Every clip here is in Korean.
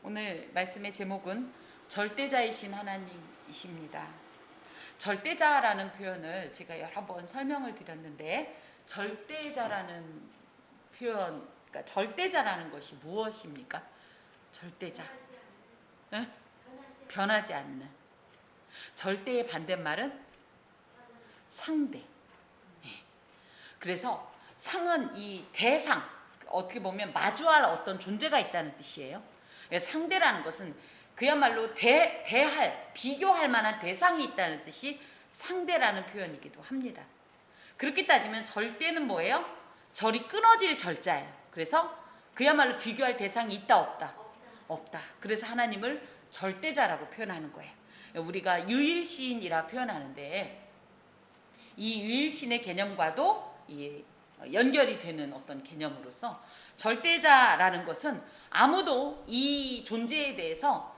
오늘 말씀의 제목은 절대자이신 하나님이십니다. 절대자라는 표현을 제가 여러 번 설명을 드렸는데, 절대자라는 표현, 그러니까 절대자라는 것이 무엇입니까? 절대자. 응? 변하지 않는. 절대의 반대말은 상대. 그래서 상은 이 대상, 어떻게 보면 마주할 어떤 존재가 있다는 뜻이에요. 상대라는 것은 그야말로 대할, 비교할 만한 대상이 있다는 뜻이 상대라는 표현이기도 합니다. 그렇게 따지면 절대는 뭐예요? 절이 끊어질 절자예요. 그래서 그야말로 비교할 대상이 있다 없다? 없다. 그래서 하나님을 절대자라고 표현하는 거예요. 우리가 유일시인이라 표현하는데, 이 유일신의 개념과도 연결이 되는 어떤 개념으로서 절대자라는 것은 아무도 이 존재에 대해서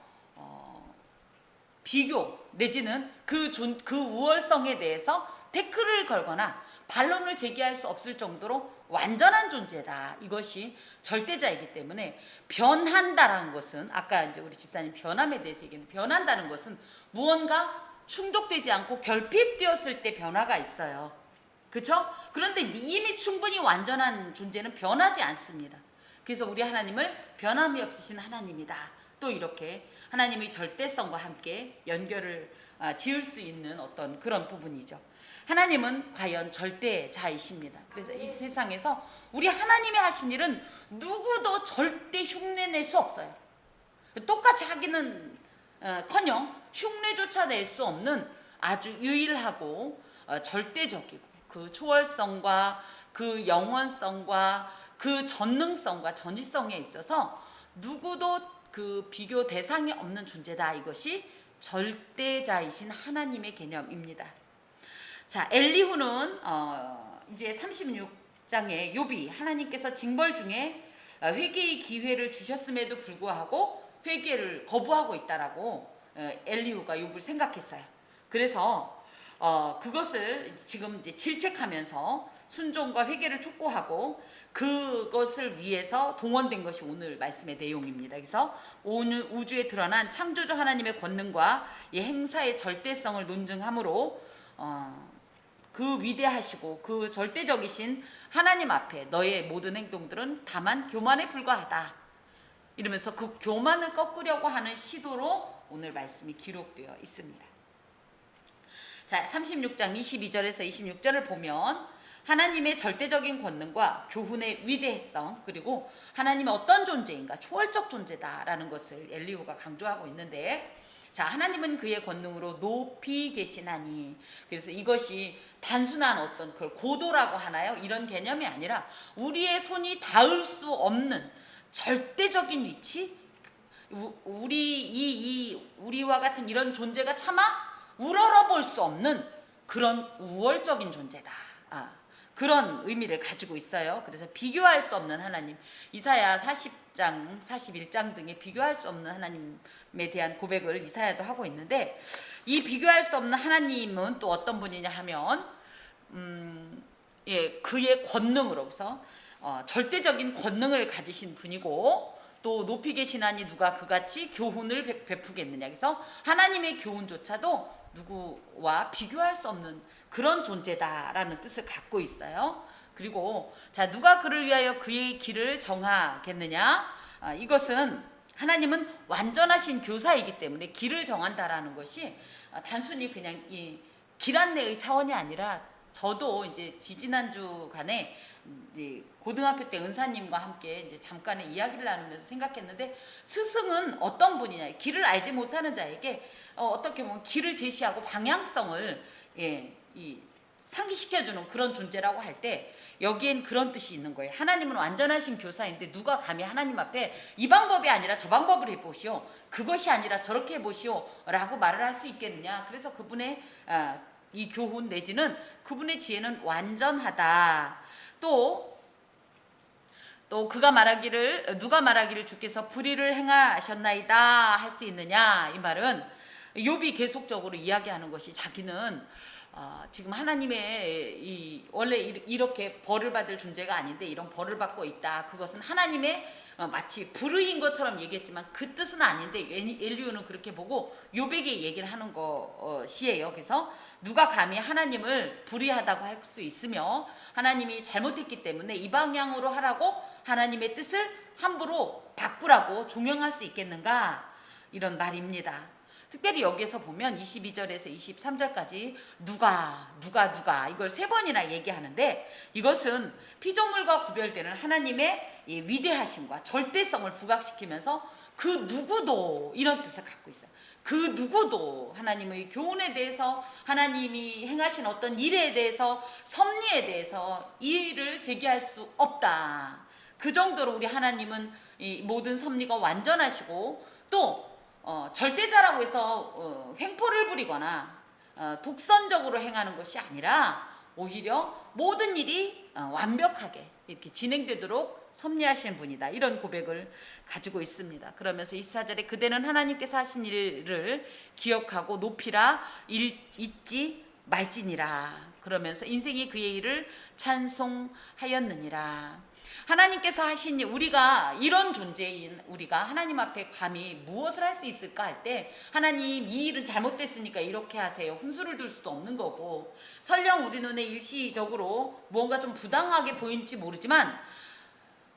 비교 내지는 그 우월성에 대해서 태클을 걸거나 반론을 제기할 수 없을 정도로 완전한 존재다. 이것이 절대자이기 때문에 변한다라는 것은, 아까 이제 우리 집사님 변함에 대해서 얘기했는데, 변한다는 것은 무언가 충족되지 않고 결핍되었을 때 변화가 있어요. 그렇죠? 그런데 이미 충분히 완전한 존재는 변하지 않습니다. 그래서 우리 하나님을 변함이 없으신 하나님이다. 또 이렇게 하나님의 절대성과 함께 연결을 지을 수 있는 어떤 그런 부분이죠. 하나님은 과연 절대자이십니다. 그래서 이 세상에서 우리 하나님이 하신 일은 누구도 절대 흉내낼 수 없어요. 똑같이 하기는 커녕 흉내조차 낼 수 없는 아주 유일하고 절대적이고, 그 초월성과 그 영원성과 그 전능성과 전위성에 있어서 누구도 그 비교 대상이 없는 존재다. 이것이 절대자이신 하나님의 개념입니다. 자, 엘리후는 이제 36장에 욥이 하나님께서 징벌 중에 회개의 기회를 주셨음에도 불구하고 회개를 거부하고 있다라고 엘리후가 욥을 생각했어요. 그래서 그것을 지금 이제 질책하면서 순종과 회개를 촉구하고 그것을 위해서 동원된 것이 오늘 말씀의 내용입니다. 그래서 오늘 우주에 드러난 창조주 하나님의 권능과 이 행사의 절대성을 논증함으로 그 위대하시고 그 절대적이신 하나님 앞에 너의 모든 행동들은 다만 교만에 불과하다. 이러면서 그 교만을 꺾으려고 하는 시도로 오늘 말씀이 기록되어 있습니다. 자, 36장 22절에서 26절을 보면 하나님의 절대적인 권능과 교훈의 위대성, 그리고 하나님의 어떤 존재인가, 초월적 존재다라는 것을 엘리후가 강조하고 있는데, 자, 하나님은 그의 권능으로 높이 계시나니, 그래서 이것이 단순한 어떤 그걸 고도라고 하나요? 이런 개념이 아니라 우리의 손이 닿을 수 없는 절대적인 위치, 우리와 같은 이런 존재가 차마 우러러볼 수 없는 그런 우월적인 존재다. 그런 의미를 가지고 있어요. 그래서 비교할 수 없는 하나님, 이사야 40장, 41장 등에 비교할 수 없는 하나님에 대한 고백을 이사야도 하고 있는데, 이 비교할 수 없는 하나님은 또 어떤 분이냐 하면 그의 권능으로서 절대적인 권능을 가지신 분이고, 또 높이 계시나니 누가 그같이 교훈을 베푸겠느냐. 그래서 하나님의 교훈조차도 누구와 비교할 수 없는 그런 존재다라는 뜻을 갖고 있어요. 그리고 자, 누가 그를 위하여 그의 길을 정하겠느냐. 이것은 하나님은 완전하신 교사이기 때문에 길을 정한다라는 것이 단순히 그냥 이 길 안내의 차원이 아니라, 저도 이제 지지난주간에 이제 고등학교 때 은사님과 함께 이제 잠깐의 이야기를 나누면서 생각했는데, 스승은 어떤 분이냐, 길을 알지 못하는 자에게 어떻게 보면 길을 제시하고 방향성을 상기시켜주는 그런 존재라고 할 때, 여기엔 그런 뜻이 있는 거예요. 하나님은 완전하신 교사인데 누가 감히 하나님 앞에 이 방법이 아니라 저 방법을 해보시오, 그것이 아니라 저렇게 해보시오 라고 말을 할 수 있겠느냐. 그래서 그분의 이 교훈 내지는 그분의 지혜는 완전하다. 또 그가 말하기를, 누가 말하기를 주께서 불의를 행하셨나이다 할 수 있느냐. 이 말은 욥이 계속적으로 이야기하는 것이, 자기는 지금 하나님의 원래 이렇게 벌을 받을 존재가 아닌데 이런 벌을 받고 있다. 그것은 하나님의 마치 불의인 것처럼 얘기했지만 그 뜻은 아닌데 엘리후는 그렇게 보고 요백의 얘기를 하는 것이에요. 그래서 누가 감히 하나님을 불의하다고 할 수 있으며 하나님이 잘못했기 때문에 이 방향으로 하라고 하나님의 뜻을 함부로 바꾸라고 종용할 수 있겠는가, 이런 말입니다. 특별히 여기에서 보면 22절에서 23절까지 누가 이걸 3번이나 얘기하는데, 이것은 피조물과 구별되는 하나님의 이 위대하심과 절대성을 부각시키면서 그 누구도 이런 뜻을 갖고 있어요. 그 누구도 하나님의 교훈에 대해서, 하나님이 행하신 어떤 일에 대해서, 섭리에 대해서 이의를 제기할 수 없다. 그 정도로 우리 하나님은 이 모든 섭리가 완전하시고, 또 절대자라고 해서 횡포를 부리거나 독선적으로 행하는 것이 아니라 오히려 모든 일이 완벽하게 이렇게 진행되도록 섭리하신 분이다, 이런 고백을 가지고 있습니다. 그러면서 24절에 그대는 하나님께서 하신 일을 기억하고 높이라 잊지 말지니라. 그러면서 인생이 그의 일을 찬송하였느니라. 하나님께서 하신 일, 우리가 이런 존재인 우리가 하나님 앞에 감히 무엇을 할 수 있을까 할 때, 하나님 이 일은 잘못됐으니까 이렇게 하세요, 훈수를 둘 수도 없는 거고, 설령 우리 눈에 일시적으로 무언가 좀 부당하게 보일지 모르지만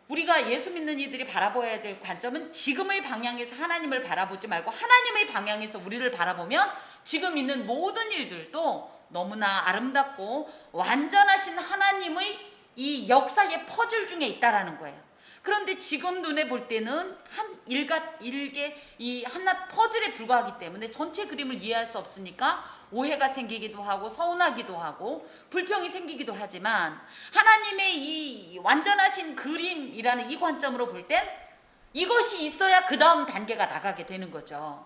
우리가 예수 믿는 이들이 바라봐야 될 관점은 지금의 방향에서 하나님을 바라보지 말고 하나님의 방향에서 우리를 바라보면 지금 있는 모든 일들도 너무나 아름답고 완전하신 하나님의 이 역사의 퍼즐 중에 있다라는 거예요. 그런데 지금 눈에 볼 때는 한 일개 이 한낱 퍼즐에 불과하기 때문에 전체 그림을 이해할 수 없으니까 오해가 생기기도 하고 서운하기도 하고 불평이 생기기도 하지만, 하나님의 이 완전하신 그림이라는 이 관점으로 볼 땐 이것이 있어야 그 다음 단계가 나가게 되는 거죠.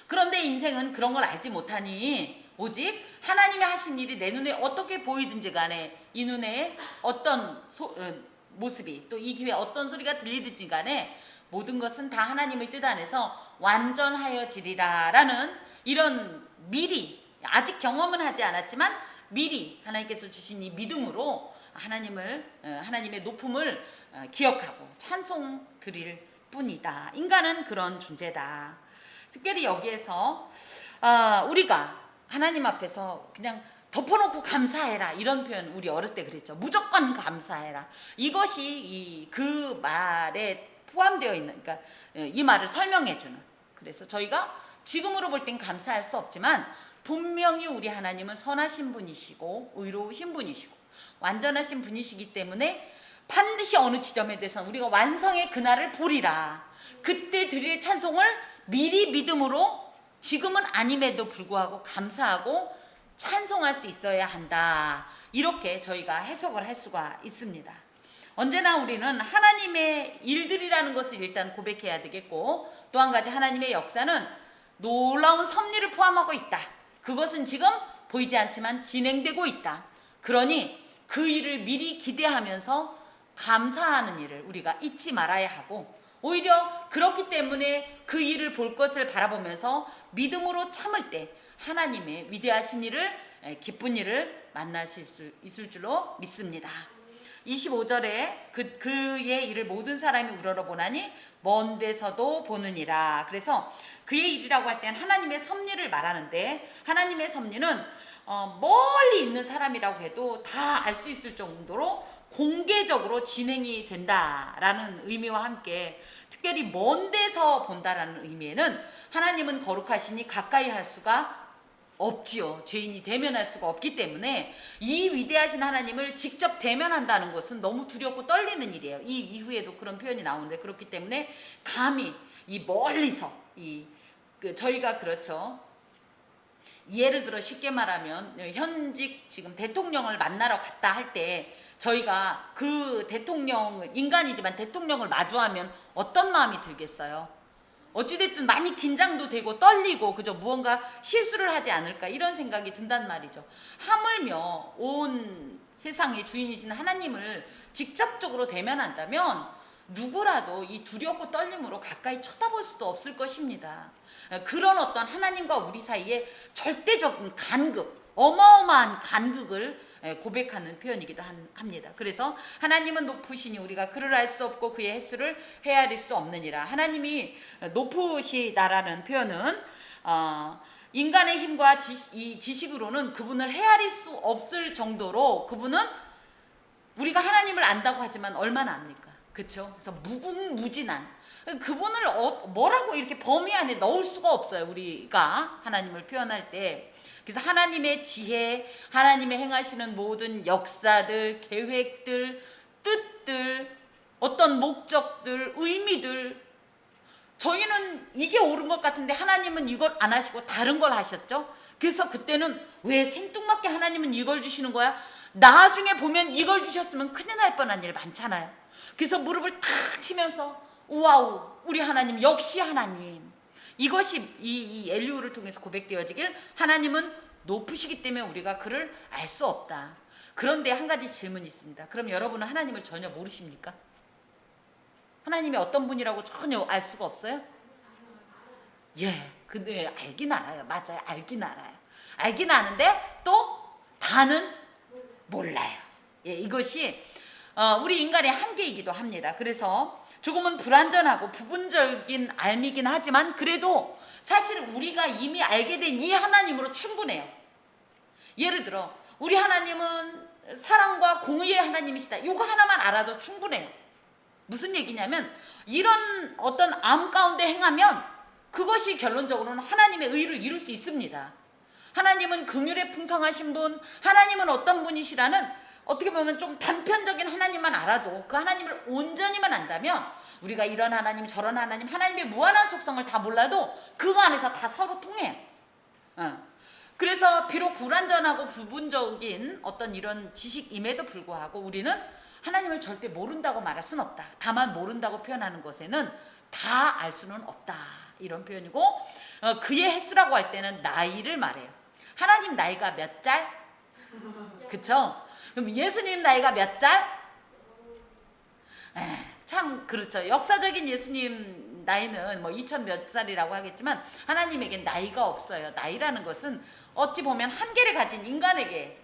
그런데 인생은 그런 걸 알지 못하니 오직 하나님이 하신 일이 내 눈에 어떻게 보이든지 간에, 이 눈에 어떤 모습이, 또 이 귀에 어떤 소리가 들리든지 간에 모든 것은 다 하나님의 뜻 안에서 완전하여지리라 라는 이런 미리, 아직 경험은 하지 않았지만 미리 하나님께서 주신 이 믿음으로 하나님의 높음을 기억하고 찬송 드릴 뿐이다. 인간은 그런 존재다. 특별히 여기에서 우리가 하나님 앞에서 그냥 덮어놓고 감사해라, 이런 표현 우리 어렸을 때 그랬죠. 무조건 감사해라. 이것이 그 말에 포함되어 있는, 그러니까 이 말을 설명해주는. 그래서 저희가 지금으로 볼 땐 감사할 수 없지만 분명히 우리 하나님은 선하신 분이시고 의로우신 분이시고 완전하신 분이시기 때문에 반드시 어느 지점에 대해서 우리가 완성의 그날을 보리라. 그때 드릴 찬송을 미리 믿음으로 지금은 아님에도 불구하고 감사하고 찬송할 수 있어야 한다. 이렇게 저희가 해석을 할 수가 있습니다. 언제나 우리는 하나님의 일들이라는 것을 일단 고백해야 되겠고, 또 한 가지 하나님의 역사는 놀라운 섭리를 포함하고 있다. 그것은 지금 보이지 않지만 진행되고 있다. 그러니 그 일을 미리 기대하면서 감사하는 일을 우리가 잊지 말아야 하고, 오히려 그렇기 때문에 그 일을 볼 것을 바라보면서 믿음으로 참을 때 하나님의 위대하신 일을, 기쁜 일을 만나실 수 있을 줄로 믿습니다. 25절에 그의 일을 모든 사람이 우러러보나니 먼 데서도 보느니라. 그래서 그의 일이라고 할 때는 하나님의 섭리를 말하는데, 하나님의 섭리는 멀리 있는 사람이라고 해도 다 알 수 있을 정도로 공개적으로 진행이 된다라는 의미와 함께, 특별히 먼 데서 본다라는 의미에는 하나님은 거룩하시니 가까이 할 수가 없지요. 죄인이 대면할 수가 없기 때문에 이 위대하신 하나님을 직접 대면한다는 것은 너무 두렵고 떨리는 일이에요. 이 이후에도 그런 표현이 나오는데, 그렇기 때문에 감히 이 멀리서 저희가 그렇죠. 예를 들어 쉽게 말하면 현직 지금 대통령을 만나러 갔다 할 때 저희가 그 대통령을, 인간이지만 대통령을 마주하면 어떤 마음이 들겠어요? 어찌됐든 많이 긴장도 되고 떨리고, 그저 무언가 실수를 하지 않을까 이런 생각이 든단 말이죠. 하물며 온 세상의 주인이신 하나님을 직접적으로 대면한다면 누구라도 이 두렵고 떨림으로 가까이 쳐다볼 수도 없을 것입니다. 그런 어떤 하나님과 우리 사이에 절대적인 간극, 어마어마한 간극을 고백하는 표현이기도 합니다. 그래서 하나님은 높으시니 우리가 그를 알 수 없고 그의 횟수를 헤아릴 수 없느니라. 하나님이 높으시다라는 표현은 인간의 힘과 지식으로는 그분을 헤아릴 수 없을 정도로 그분은 우리가 하나님을 안다고 하지만 얼마나 압니까? 그렇죠? 그래서 무궁무진한 그분을 뭐라고 이렇게 범위 안에 넣을 수가 없어요. 우리가 하나님을 표현할 때. 그래서 하나님의 지혜, 하나님의 행하시는 모든 역사들, 계획들, 뜻들, 어떤 목적들, 의미들, 저희는 이게 옳은 것 같은데 하나님은 이걸 안 하시고 다른 걸 하셨죠. 그래서 그때는 왜 생뚱맞게 하나님은 이걸 주시는 거야? 나중에 보면 이걸 주셨으면 큰일 날 뻔한 일 많잖아요. 그래서 무릎을 탁 치면서 우와우, 우리 하나님 역시 하나님. 이것이 이 엘리후를 통해서 고백되어지길, 하나님은 높으시기 때문에 우리가 그를 알 수 없다. 그런데 한 가지 질문이 있습니다. 그럼 여러분은 하나님을 전혀 모르십니까? 하나님이 어떤 분이라고 전혀 알 수가 없어요? 예, 근데 알긴 알아요. 맞아요. 알긴 알아요. 알긴 아는데 또 다는 몰라요. 예, 이것이 우리 인간의 한계이기도 합니다. 그래서 조금은 불완전하고 부분적인 알미긴 하지만 그래도 사실 우리가 이미 알게 된 이 하나님으로 충분해요. 예를 들어 우리 하나님은 사랑과 공의의 하나님이시다. 이거 하나만 알아도 충분해요. 무슨 얘기냐면 이런 어떤 암 가운데 행하면 그것이 결론적으로는 하나님의 의를 이룰 수 있습니다. 하나님은 긍휼에 풍성하신 분, 하나님은 어떤 분이시라는 어떻게 보면 좀 단편적인 하나님만 알아도 그 하나님을 온전히만 안다면 우리가 이런 하나님 저런 하나님 하나님의 무한한 속성을 다 몰라도 그거 안에서 다 서로 통해요. 그래서 비록 불완전하고 부분적인 어떤 이런 지식임에도 불구하고 우리는 하나님을 절대 모른다고 말할 수는 없다. 다만 모른다고 표현하는 것에는 다 알 수는 없다. 이런 표현이고 그의 횟수라고 할 때는 나이를 말해요. 하나님 나이가 몇 짤? 그쵸? 그럼 예수님 나이가 몇 짤? 참 그렇죠. 역사적인 예수님 나이는 뭐 2000 몇 살이라고 하겠지만 하나님에겐 나이가 없어요. 나이라는 것은 어찌 보면 한계를 가진 인간에게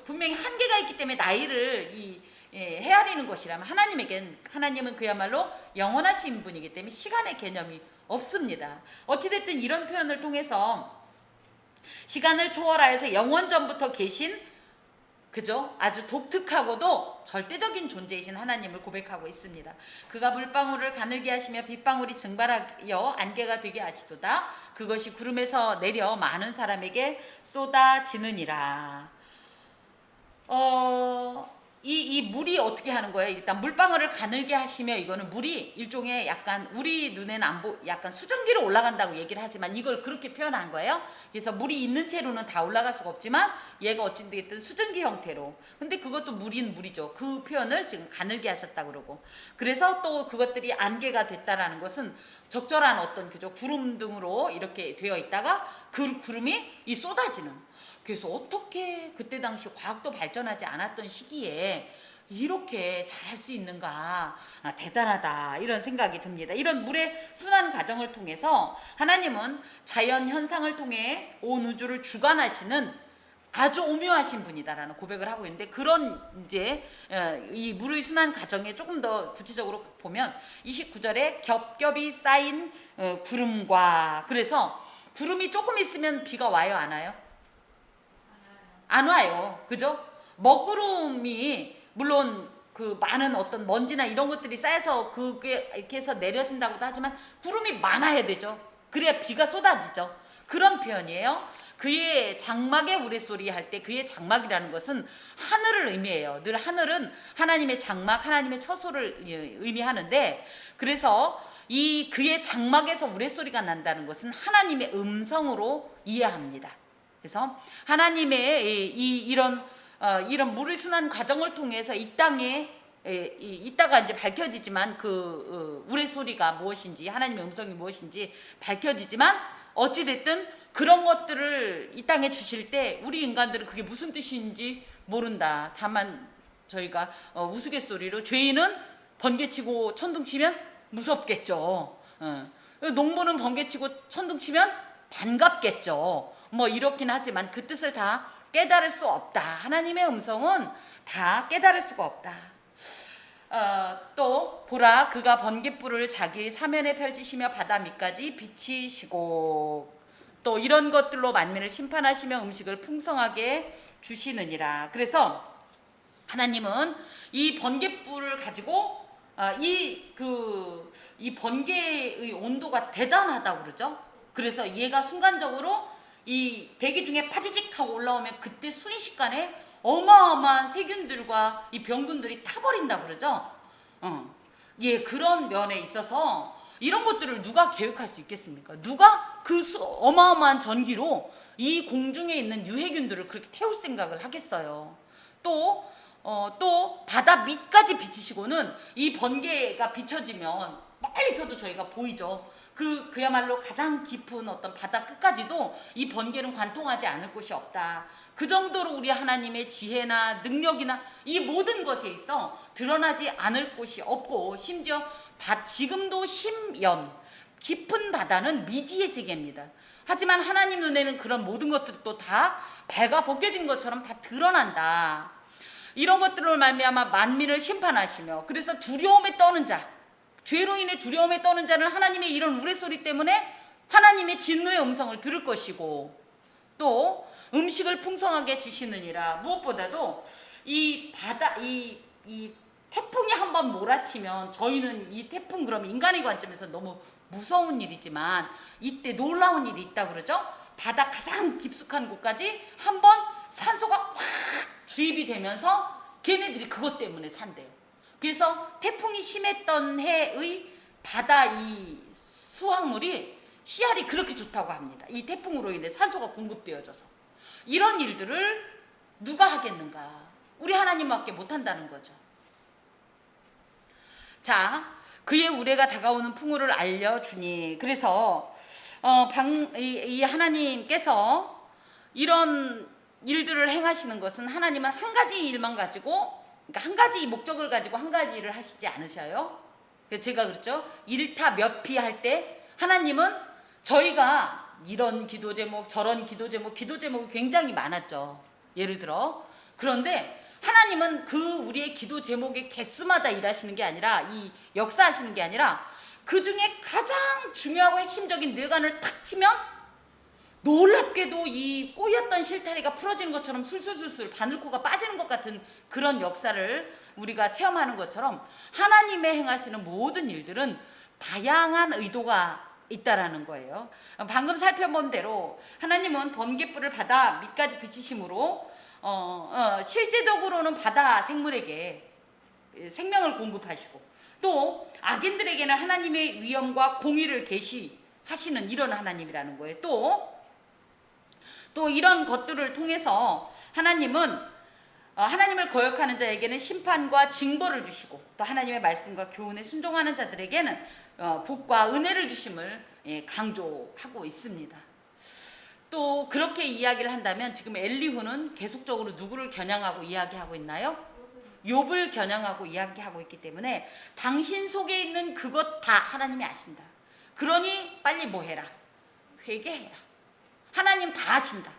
분명히 한계가 있기 때문에 나이를 헤아리는 것이라면 하나님은 그야말로 영원하신 분이기 때문에 시간의 개념이 없습니다. 어찌됐든 이런 표현을 통해서 시간을 초월하여서 영원전부터 계신 그죠? 아주 독특하고도 절대적인 존재이신 하나님을 고백하고 있습니다. 그가 물방울을 가늘게 하시며 빗방울이 증발하여 안개가 되게 하시도다. 그것이 구름에서 내려 많은 사람에게 쏟아지느니라. 이 물이 어떻게 하는 거예요? 일단 물방울을 가늘게 하시며 이거는 물이 일종의 약간 우리 눈에는 약간 수증기로 올라간다고 얘기를 하지만 이걸 그렇게 표현한 거예요. 그래서 물이 있는 채로는 다 올라갈 수가 없지만 얘가 어찌됐든 수증기 형태로. 근데 그것도 물인 물이죠. 그 표현을 지금 가늘게 하셨다 그러고. 그래서 또 그것들이 안개가 됐다라는 것은 적절한 어떤 그죠 구름 등으로 이렇게 되어 있다가 그 구름이 쏟아지는. 그래서 어떻게 그때 당시 과학도 발전하지 않았던 시기에 이렇게 잘할 수 있는가, 대단하다 이런 생각이 듭니다. 이런 물의 순환 과정을 통해서 하나님은 자연 현상을 통해 온 우주를 주관하시는 아주 오묘하신 분이다라는 고백을 하고 있는데 그런 이제 이 물의 순환 과정에 조금 더 구체적으로 보면 29절에 겹겹이 쌓인 구름과 그래서 구름이 조금 있으면 비가 와요, 안 와요? 안 와요. 그죠? 먹구름이 물론 그 많은 어떤 먼지나 이런 것들이 쌓여서 그게 이렇게 해서 내려진다고도 하지만 구름이 많아야 되죠. 그래야 비가 쏟아지죠. 그런 표현이에요. 그의 장막의 우레소리 할 때 그의 장막이라는 것은 하늘을 의미해요. 늘 하늘은 하나님의 장막, 하나님의 처소를 의미하는데 그래서 이 그의 장막에서 우레소리가 난다는 것은 하나님의 음성으로 이해합니다. 그래서 하나님의 이런 물의 순환 과정을 통해서 이 땅에 이따가 이제 밝혀지지만 그 우레소리가 무엇인지 하나님의 음성이 무엇인지 밝혀지지만 어찌 됐든 그런 것들을 이 땅에 주실 때 우리 인간들은 그게 무슨 뜻인지 모른다. 다만 저희가 우스갯소리로 죄인은 번개치고 천둥치면 무섭겠죠. 농부는 번개치고 천둥치면 반갑겠죠. 뭐 이렇긴 하지만 그 뜻을 다 깨달을 수 없다. 하나님의 음성은 다 깨달을 수가 없다. 또 보라 그가 번갯불을 자기 사면에 펼치시며 바다 밑까지 비치시고 또 이런 것들로 만민을 심판하시며 음식을 풍성하게 주시느니라. 그래서 하나님은 이 번갯불을 가지고 이 번개의 온도가 대단하다고 그러죠. 그래서 얘가 순간적으로 이 대기 중에 파지직 하고 올라오면 그때 순식간에 어마어마한 세균들과 이 병균들이 타버린다고 그러죠. 예, 그런 면에 있어서 이런 것들을 누가 계획할 수 있겠습니까? 누가 그 어마어마한 전기로 이 공중에 있는 유해균들을 그렇게 태울 생각을 하겠어요. 또 바다 밑까지 비치시고는 이 번개가 비춰지면 멀리서도 저희가 보이죠. 그야말로 가장 깊은 어떤 바다 끝까지도 이 번개는 관통하지 않을 곳이 없다. 그 정도로 우리 하나님의 지혜나 능력이나 이 모든 것에 있어 드러나지 않을 곳이 없고, 심지어 지금도 심연 깊은 바다는 미지의 세계입니다. 하지만 하나님 눈에는 그런 모든 것들도 다 발가 벗겨진 것처럼 다 드러난다. 이런 것들을 말미암아 만민을 심판하시며, 그래서 두려움에 떠는 자, 죄로 인해 두려움에 떠는 자는 하나님의 이런 우레소리 때문에 하나님의 진노의 음성을 들을 것이고, 또 음식을 풍성하게 주시느니라. 무엇보다도 이 바다 이 태풍이 한번 몰아치면, 저희는 이 태풍 그러면 인간의 관점에서 너무 무서운 일이지만 이때 놀라운 일이 있다 그러죠. 바다 가장 깊숙한 곳까지 한번 산소가 확 주입이 되면서 걔네들이 그것 때문에 산대요. 그래서 태풍이 심했던 해의 바다 이 수확물이 씨알이 그렇게 좋다고 합니다. 이 태풍으로 인해 산소가 공급되어져서. 이런 일들을 누가 하겠는가? 우리 하나님밖에 못한다는 거죠. 자, 그의 우레가 다가오는 풍우를 알려주니. 그래서 이 하나님께서 이런 일들을 행하시는 것은, 하나님은 한 가지 일만 가지고, 그러니까 한 가지 목적을 가지고 한 가지 일을 하시지 않으셔요. 제가 그랬죠. 일타 몇 피 할 때 하나님은 저희가 이런 기도 제목 저런 기도 제목이 굉장히 많았죠. 예를 들어. 그런데 하나님은 우리의 기도 제목의 개수마다 일하시는 게 아니라, 이 역사하시는 게 아니라, 그 중에 가장 중요하고 핵심적인 뇌관을 탁 치면 놀랍게도 이 꼬였던 실타래가 풀어지는 것처럼 술술술술 바늘코가 빠지는 것 같은 그런 역사를 우리가 체험하는 것처럼, 하나님의 행하시는 모든 일들은 다양한 의도가 있다라는 거예요. 방금 살펴본 대로 하나님은 번갯불을 바다 밑까지 비치심으로 실제적으로는 바다 생물에게 생명을 공급하시고, 또 악인들에게는 하나님의 위엄과 공의를 계시하시는 이런 하나님이라는 거예요. 또 이런 것들을 통해서 하나님을 거역하는 자에게는 심판과 징벌을 주시고, 또 하나님의 말씀과 교훈에 순종하는 자들에게는 복과 은혜를 주심을 강조하고 있습니다. 또 그렇게 이야기를 한다면, 지금 엘리후는 계속적으로 누구를 겨냥하고 이야기하고 있나요? 욥을 겨냥하고 이야기하고 있기 때문에, 당신 속에 있는 그것 다 하나님이 아신다. 그러니 빨리 뭐 해라? 회개해라. 하나님 다 아신다.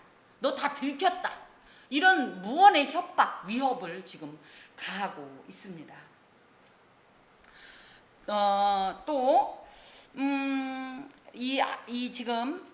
너 다 들켰다. 이런 무언의 협박, 위협을 지금 가하고 있습니다. 지금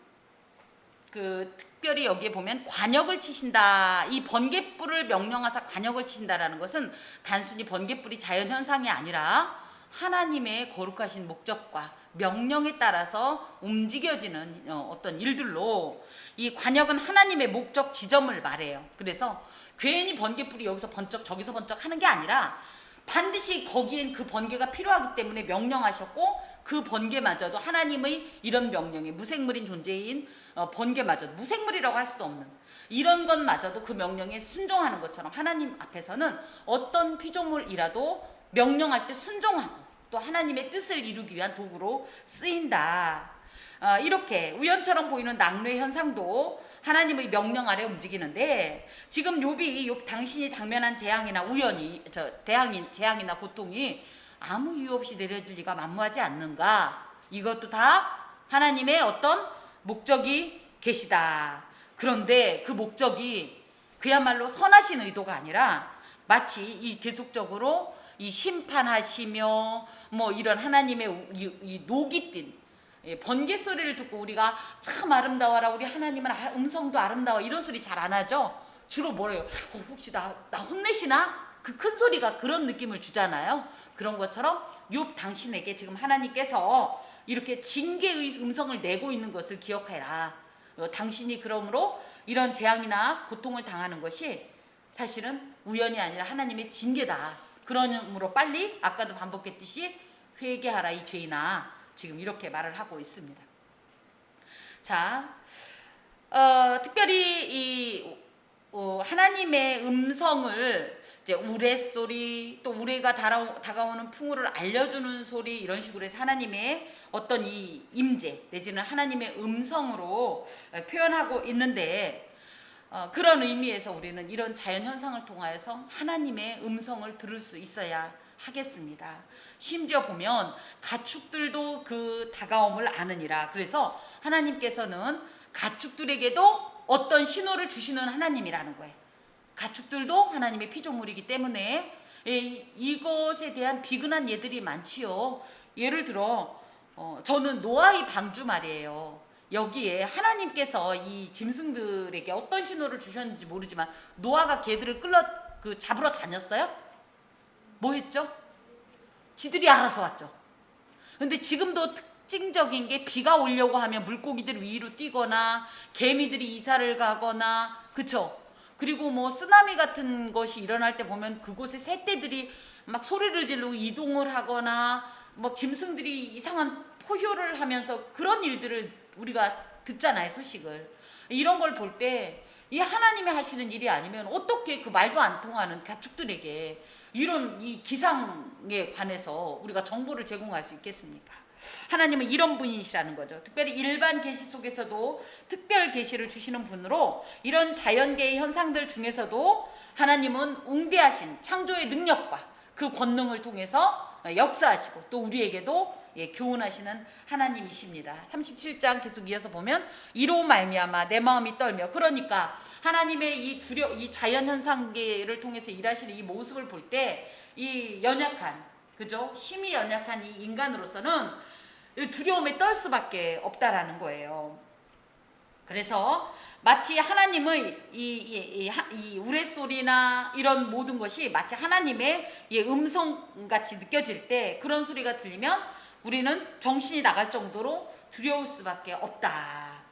특별히 여기에 보면 관역을 치신다. 이 번갯불을 명령하사 관역을 치신다라는 것은 단순히 번갯불이 자연현상이 아니라 하나님의 거룩하신 목적과 명령에 따라서 움직여지는 어떤 일들로, 이 관역은 하나님의 목적 지점을 말해요. 그래서 괜히 번갯불이 여기서 번쩍 저기서 번쩍 하는 게 아니라, 반드시 거기엔 그 번개가 필요하기 때문에 명령하셨고, 그 번개마저도 하나님의 이런 명령에, 무생물인 존재인 번개마저도, 무생물이라고 할 수도 없는 이런 것마저도 그 명령에 순종하는 것처럼, 하나님 앞에서는 어떤 피조물이라도 명령할 때 순종하고 또 하나님의 뜻을 이루기 위한 도구로 쓰인다. 이렇게 우연처럼 보이는 낙뢰 현상도 하나님의 명령 아래 움직이는데, 지금 욥 당신이 당면한 재앙이나 재앙이나 고통이 아무 이유 없이 내려질 리가 만무하지 않는가? 이것도 다 하나님의 어떤 목적이 계시다. 그런데 그 목적이 그야말로 선하신 의도가 아니라 마치 이 계속적으로 이 심판하시며 뭐 이런 하나님의 이 녹이 띤 번개 소리를 듣고 우리가 참 아름다워라, 우리 하나님은 음성도 아름다워, 이런 소리 잘 안 하죠. 주로 뭐래요? 혹시 나 혼내시나? 그 큰 소리가 그런 느낌을 주잖아요. 그런 것처럼 욥 당신에게 지금 하나님께서 이렇게 징계의 음성을 내고 있는 것을 기억해라. 당신이 그러므로 이런 재앙이나 고통을 당하는 것이 사실은 우연이 아니라 하나님의 징계다. 그러므로 빨리 아까도 반복했듯이 회개하라 이 죄인아, 지금 이렇게 말을 하고 있습니다. 자, 특별히 이 하나님의 음성을 이제 우레소리, 또 우레가 다가오는 풍우를 알려주는 소리, 이런 식으로 해서 하나님의 어떤 이 임재 내지는 하나님의 음성으로 표현하고 있는데, 그런 의미에서 우리는 이런 자연 현상을 통하여서 하나님의 음성을 들을 수 있어야 하겠습니다. 심지어 보면 가축들도 그 다가옴을 아느니라. 그래서 하나님께서는 가축들에게도 어떤 신호를 주시는 하나님이라는 거예요. 가축들도 하나님의 피조물이기 때문에 이것에 대한 비근한 예들이 많지요. 예를 들어 저는 노아의 방주 말이에요. 여기에 하나님께서 이 짐승들에게 어떤 신호를 주셨는지 모르지만 노아가 개들을 잡으러 다녔어요? 뭐 했죠? 지들이 알아서 왔죠. 근데 지금도 특징적인 게 비가 오려고 하면 물고기들이 위로 뛰거나 개미들이 이사를 가거나, 그쵸? 그리고 뭐 쓰나미 같은 것이 일어날 때 보면 그곳에 새떼들이 막 소리를 지르고 이동을 하거나 뭐 짐승들이 이상한 포효를 하면서 그런 일들을 우리가 듣잖아요, 소식을. 이런 걸 볼 때 이 하나님이 하시는 일이 아니면 어떻게 그 말도 안 통하는 가축들에게 이런 이 기상에 관해서 우리가 정보를 제공할 수 있겠습니까? 하나님은 이런 분이시라는 거죠. 특별히 일반 계시 속에서도 특별 계시를 주시는 분으로 이런 자연계의 현상들 중에서도 하나님은 웅대하신 창조의 능력과 그 권능을 통해서 역사하시고 또 우리에게도 교훈하시는 하나님이십니다. 37장 계속 이어서 보면 이로 말미암아 내 마음이 떨며, 그러니까 하나님의 이 자연 현상계를 통해서 일하시는 이 모습을 볼 때 이 연약한, 그죠? 힘이 연약한 이 인간으로서는 두려움에 떨 수밖에 없다라는 거예요. 그래서 마치 하나님의 이 우레소리나 이런 모든 것이 마치 하나님의 음성같이 느껴질 때, 그런 소리가 들리면 우리는 정신이 나갈 정도로 두려울 수밖에 없다.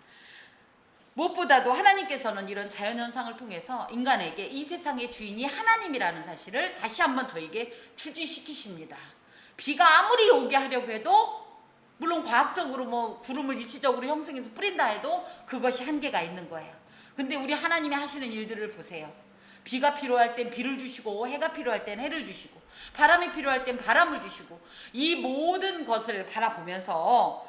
무엇보다도 하나님께서는 이런 자연현상을 통해서 인간에게 이 세상의 주인이 하나님이라는 사실을 다시 한번 저에게 주지시키십니다. 비가 아무리 오게 하려고 해도, 물론 과학적으로 뭐 구름을 일시적으로 형성해서 뿌린다 해도 그것이 한계가 있는 거예요. 근데 우리 하나님이 하시는 일들을 보세요. 비가 필요할 땐 비를 주시고, 해가 필요할 땐 해를 주시고, 바람이 필요할 땐 바람을 주시고, 이 모든 것을 바라보면서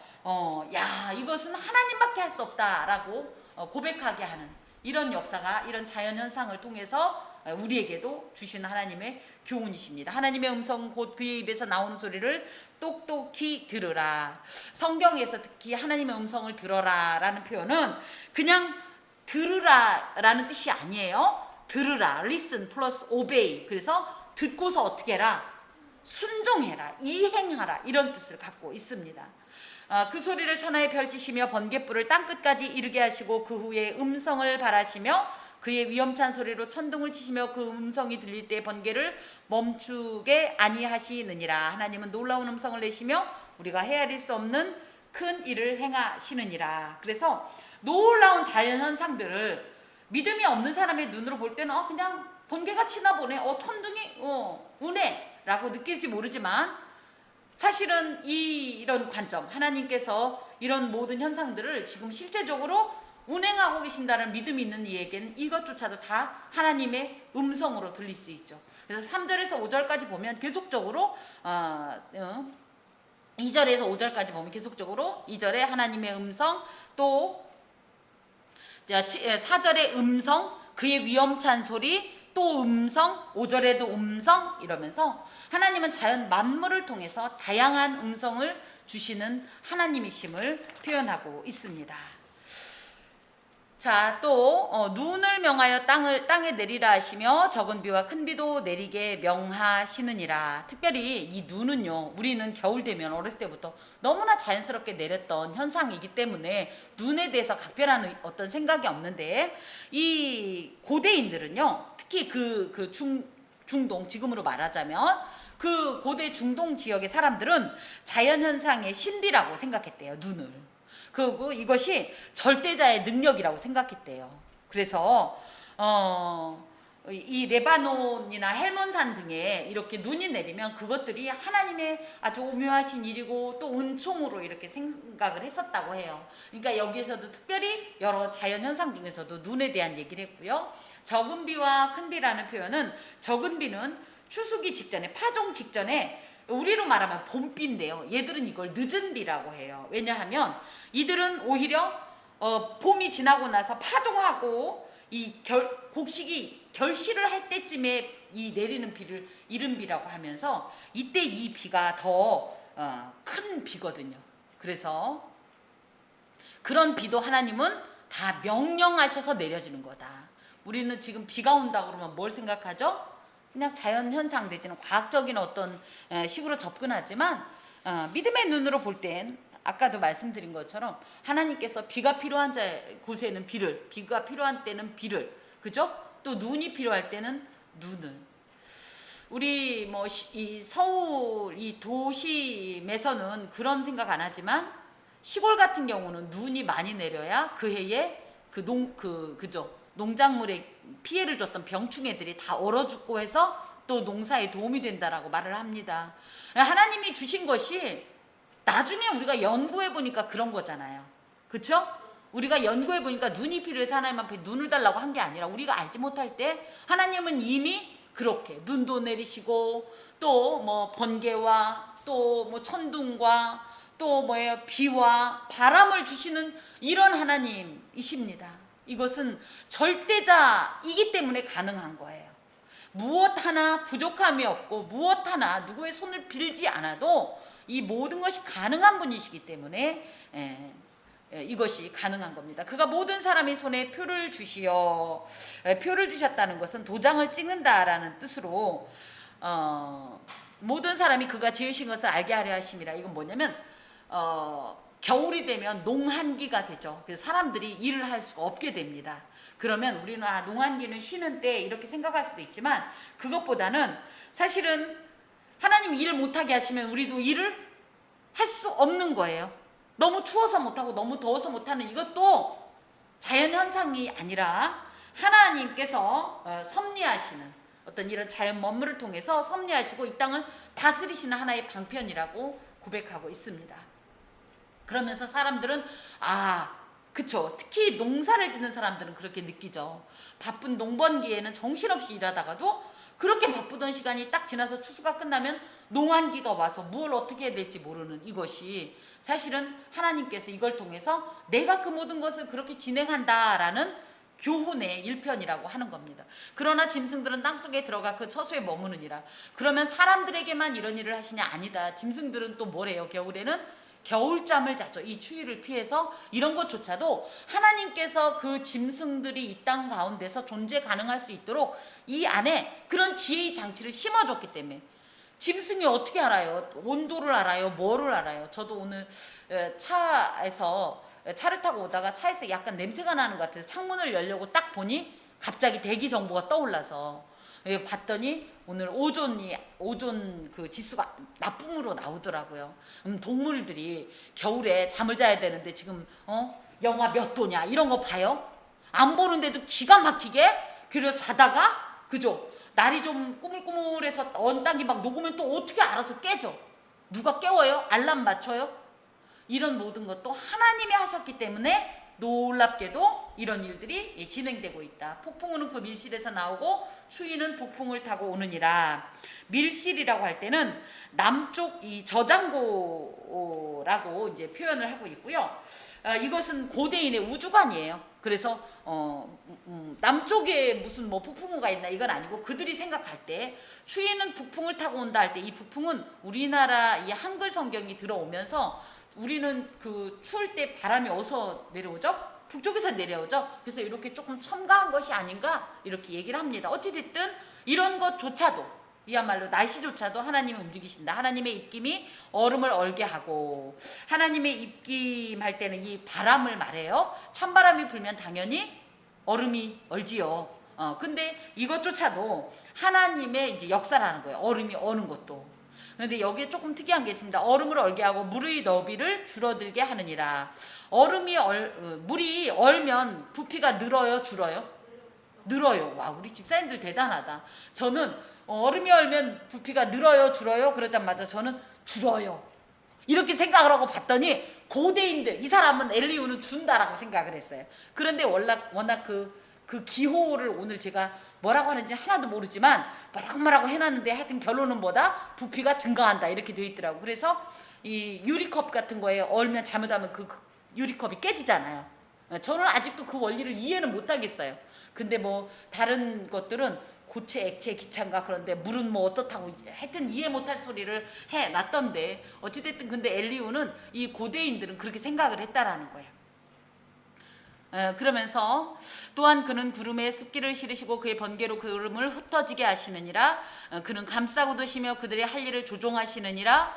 야, 이것은 하나님밖에 할 수 없다라고 고백하게 하는 이런 역사가 이런 자연현상을 통해서 우리에게도 주신 하나님의 교훈이십니다. 하나님의 음성 곧 그의 입에서 나오는 소리를 똑똑히 들으라. 성경에서 특히 하나님의 음성을 들어라 라는 표현은 그냥 들으라 라는 뜻이 아니에요. 들으라, listen 플러스 obey. 그래서 듣고서 어떻게 해라? 순종해라, 이행하라, 이런 뜻을 갖고 있습니다. 그 소리를 천하에 펼치시며 번갯불을 땅끝까지 이르게 하시고 그 후에 음성을 발하시며 그의 위험찬 소리로 천둥을 치시며 그 음성이 들릴 때 번개를 멈추게 아니하시느니라. 하나님은 놀라운 음성을 내시며 우리가 헤아릴 수 없는 큰 일을 행하시느니라. 그래서 놀라운 자연현상들을 믿음이 없는 사람의 눈으로 볼 때는 그냥 번개가 치나 보네, 천둥이 우네 라고 느낄지 모르지만, 사실은 이런 관점, 하나님께서 이런 모든 현상들을 지금 실제적으로 운행하고 계신다는 믿음이 있는 이에게는 이것조차도 다 하나님의 음성으로 들릴 수 있죠. 그래서 3절에서 5절까지 보면 계속적으로 2절에서 5절까지 보면 계속적으로 2절에 하나님의 음성, 또 4절의 음성, 그의 위험찬 소리, 또 음성, 5절에도 음성, 이러면서 하나님은 자연 만물을 통해서 다양한 음성을 주시는 하나님이심을 표현하고 있습니다. 자, 또 눈을 명하여 땅에 내리라 하시며 적은 비와 큰 비도 내리게 명하시느니라. 특별히 이 눈은요, 우리는 겨울 되면 어렸을 때부터 너무나 자연스럽게 내렸던 현상이기 때문에 눈에 대해서 각별한 어떤 생각이 없는데, 이 고대인들은요, 특히 중동, 지금으로 말하자면 그 고대 중동 지역의 사람들은 자연현상의 신비라고 생각했대요, 눈을. 그리고 이것이 절대자의 능력이라고 생각했대요. 그래서 이 레바논이나 헬몬산 등에 이렇게 눈이 내리면 그것들이 하나님의 아주 오묘하신 일이고 또 은총으로 이렇게 생각을 했었다고 해요. 그러니까 여기에서도 특별히 여러 자연현상 중에서도 눈에 대한 얘기를 했고요. 적은 비와 큰 비라는 표현은, 적은 비는 추수기 직전에, 파종 직전에, 우리로 말하면 봄비인데요. 얘들은 이걸 늦은 비라고 해요. 왜냐하면 이들은 오히려 봄이 지나고 나서 파종하고 이 곡식이 결실을 할 때쯤에 이 내리는 비를 이른 비라고 하면서 이때 이 비가 더 큰 비거든요. 그래서 그런 비도 하나님은 다 명령하셔서 내려지는 거다. 우리는 지금 비가 온다 그러면 뭘 생각하죠? 그냥 자연현상 내지는 과학적인 어떤 식으로 접근하지만 믿음의 눈으로 볼 땐 아까도 말씀드린 것처럼 하나님께서 비가 필요한 곳에는 비를, 비가 필요한 때는 비를, 그죠? 또 눈이 필요할 때는 눈을. 우리 뭐 이 서울 이 도심에서는 그런 생각 안 하지만 시골 같은 경우는 눈이 많이 내려야 그 해에 그죠? 농작물에 피해를 줬던 병충해들이 다 얼어 죽고 해서 또 농사에 도움이 된다라고 말을 합니다. 하나님이 주신 것이 나중에 우리가 연구해 보니까 그런 거잖아요. 그렇죠? 우리가 연구해 보니까 눈이 필요해서 하나님 앞에 눈을 달라고 한 게 아니라 우리가 알지 못할 때 하나님은 이미 그렇게 눈도 내리시고 또 뭐 번개와 또 뭐 천둥과 또 뭐예요, 비와 바람을 주시는 이런 하나님이십니다. 이것은 절대자이기 때문에 가능한 거예요. 무엇 하나 부족함이 없고 무엇 하나 누구의 손을 빌지 않아도 이 모든 것이 가능한 분이시기 때문에 이것이 가능한 겁니다. 그가 모든 사람의 손에 표를 주시어, 표를 주셨다는 것은 도장을 찍는다라는 뜻으로 모든 사람이 그가 지으신 것을 알게 하려 하심이라. 이건 뭐냐면 겨울이 되면 농한기가 되죠. 그래서 사람들이 일을 할 수가 없게 됩니다. 그러면 우리는 농한기는 쉬는 때 이렇게 생각할 수도 있지만 그것보다는 사실은 하나님 일을 못하게 하시면 우리도 일을 할 수 없는 거예요. 너무 추워서 못하고 너무 더워서 못하는 이것도 자연현상이 아니라 하나님께서 섭리하시는 어떤 이런 자연 만물을 통해서 섭리하시고 이 땅을 다스리시는 하나의 방편이라고 고백하고 있습니다. 그러면서 사람들은 그쵸, 특히 농사를 짓는 사람들은 그렇게 느끼죠. 바쁜 농번기에는 정신없이 일하다가도 그렇게 바쁘던 시간이 딱 지나서 추수가 끝나면 농한기가 와서 뭘 어떻게 해야 될지 모르는 이것이 사실은 하나님께서 이걸 통해서 내가 그 모든 것을 그렇게 진행한다라는 교훈의 일편이라고 하는 겁니다. 그러나 짐승들은 땅속에 들어가 그 처소에 머무느니라. 그러면 사람들에게만 이런 일을 하시냐? 아니다. 짐승들은 또 뭐래요? 겨울에는 겨울잠을 자죠. 이 추위를 피해서. 이런 것조차도 하나님께서 그 짐승들이 이 땅 가운데서 존재 가능할 수 있도록 이 안에 그런 지혜의 장치를 심어줬기 때문에. 짐승이 어떻게 알아요? 온도를 알아요? 뭐를 알아요? 저도 오늘 차에서 차를 타고 오다가 차에서 약간 냄새가 나는 것 같아서 창문을 열려고 딱 보니 갑자기 대기 정보가 떠올라서 봤더니 오늘 오존 그 지수가 나쁨으로 나오더라고요. 동물들이 겨울에 잠을 자야 되는데 지금 영하 몇 도냐 이런 거 봐요. 안 보는데도 기가 막히게 그래서 자다가 그죠? 날이 좀 꾸물꾸물해서 언덕이 막 녹으면 또 어떻게 알아서 깨져? 누가 깨워요? 알람 맞춰요? 이런 모든 것도 하나님이 하셨기 때문에 놀랍게도 이런 일들이 진행되고 있다. 폭풍우는 그 밀실에서 나오고 추위는 북풍을 타고 오느니라. 밀실이라고 할 때는 남쪽 이 저장고라고 이제 표현을 하고 있고요. 이것은 고대인의 우주관이에요. 그래서 남쪽에 무슨 뭐 북풍우가 있나 이건 아니고 그들이 생각할 때 추위는 북풍을 타고 온다 할 때 이 북풍은 우리나라 이 한글 성경이 들어오면서 우리는 그 추울 때 바람이 어디서 내려오죠? 북쪽에서 내려오죠. 그래서 이렇게 조금 첨가한 것이 아닌가 이렇게 얘기를 합니다. 어찌됐든 이런 것조차도 이야말로 날씨조차도 하나님이 움직이신다. 하나님의 입김이 얼음을 얼게 하고, 하나님의 입김할 때는 이 바람을 말해요. 찬바람이 불면 당연히 얼음이 얼지요. 근데 이것조차도 하나님의 이제 역사라는 거예요. 얼음이 어는 것도. 그런데 여기에 조금 특이한 게 있습니다. 얼음을 얼게 하고 물의 너비를 줄어들게 하느니라. 물이 얼면 부피가 늘어요, 줄어요? 늘어요. 와, 우리 집사님들 대단하다. 저는 얼음이 얼면 부피가 늘어요, 줄어요? 그러자마자 저는 줄어요. 이렇게 생각을 하고 봤더니 고대인들, 이 사람은 엘리후는 준다라고 생각을 했어요. 그런데 워낙 그 기호를 오늘 제가 뭐라고 하는지 하나도 모르지만 뭐라고 해놨는데 하여튼 결론은 뭐다? 부피가 증가한다 이렇게 되어 있더라고. 그래서 이 유리컵 같은 거에 얼면 잘못하면 그 유리컵이 깨지잖아요. 저는 아직도 그 원리를 이해는 못하겠어요. 근데 뭐 다른 것들은 고체, 액체, 기차인가 그런데 물은 뭐 어떻다고 하여튼 이해 못할 소리를 해놨던데, 어찌됐든 근데 엘리후는 이 고대인들은 그렇게 생각을 했다라는 거예요. 그러면서 또한 그는 구름에 습기를 실으시고 그의 번개로 구름을 흩어지게 하시느니라. 그는 감싸고 드시며 그들의 할 일을 조종하시느니라.